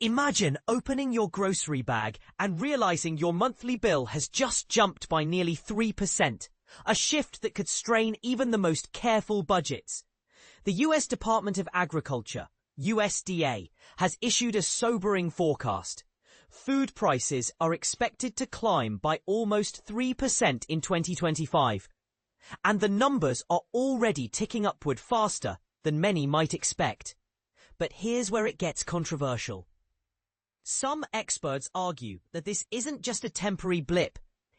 Imagine opening your grocery bag and realizing your monthly bill has just jumped by nearly 3%, a shift that could strain even the most careful budgets. The US Department of Agriculture, USDA, has issued a sobering forecast. Food prices are expected to climb by almost 3% in 2025, and the numbers are already ticking upward faster than many might expect. But here's where it gets controversial. Some experts argue that this isn't just a temporary blip.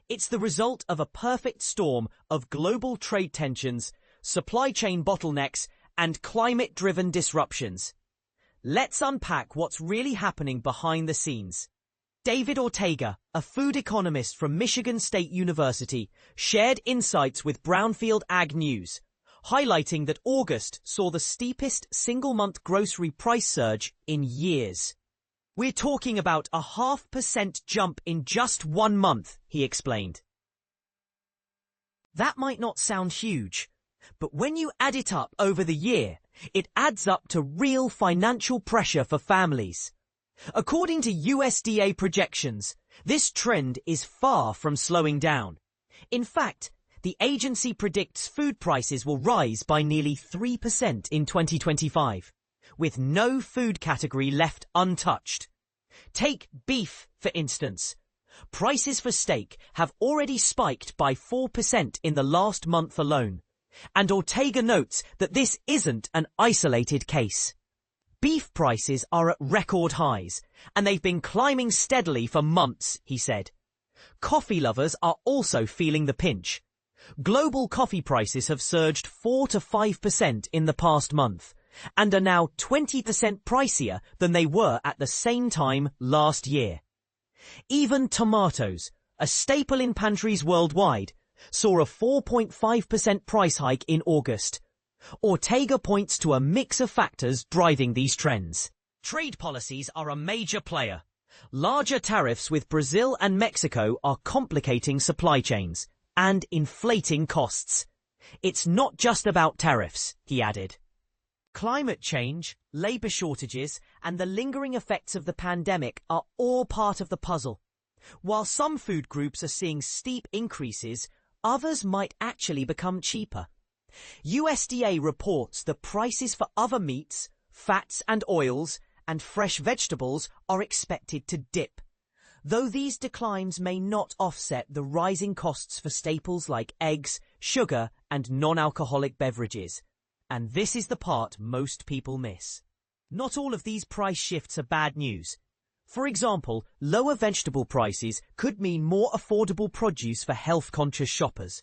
It's the result of a perfect storm of global trade tensions, supply chain bottlenecks, and climate-driven disruptions. Let's unpack what's really happening behind the scenes. David Ortega, a food economist from Michigan State University, shared insights with Brownfield Ag News, highlighting that August saw the steepest single-month grocery price surge in years. We're talking about a 0.5% jump in just 1 month, he explained. That might not sound huge, but when you add it up over the year, it adds up to real financial pressure for families. According to USDA projections, this trend is far from slowing down. In fact, the agency predicts food prices will rise by nearly 3% in 2025, with no food category left untouched. Take beef, for instance. Prices for steak have already spiked by 4% in the last month alone, and Ortega notes that this isn't an isolated case. Beef prices are at record highs, and they've been climbing steadily for months, he said. Coffee lovers are also feeling the pinch. Global coffee prices have surged 4 to 5% in the past month, and are now 20% pricier than they were at the same time last year. Even tomatoes, a staple in pantries worldwide, saw a 4.5% price hike in August. Ortega points to a mix of factors driving these trends. Trade policies are a major player. Larger tariffs with Brazil and Mexico are complicating supply chains and inflating costs. It's not just about tariffs, he added. Climate change, labor shortages, and the lingering effects of the pandemic are all part of the puzzle. While some food groups are seeing steep increases, others might actually become cheaper. USDA reports the prices for other meats, fats and oils, and fresh vegetables are expected to dip, though these declines may not offset the rising costs for staples like eggs, sugar, and non-alcoholic beverages. And this is the part most people miss. Not all of these price shifts are bad news. For example, lower vegetable prices could mean more affordable produce for health-conscious shoppers.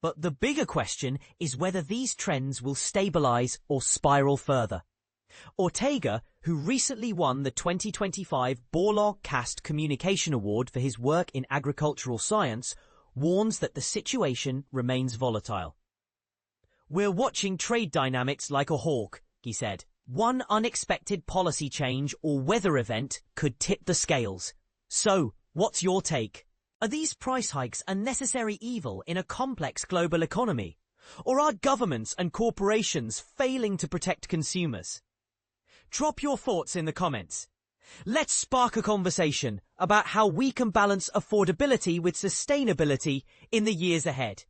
But the bigger question is whether these trends will stabilize or spiral further. Ortega, who recently won the 2025 Borlaug-Cast Communication Award for his work in agricultural science, warns that the situation remains volatile. We're watching trade dynamics like a hawk, he said. One unexpected policy change or weather event could tip the scales. So, what's your take? Are these price hikes a necessary evil in a complex global economy? Or are governments and corporations failing to protect consumers? Drop your thoughts in the comments. Let's spark a conversation about how we can balance affordability with sustainability in the years ahead.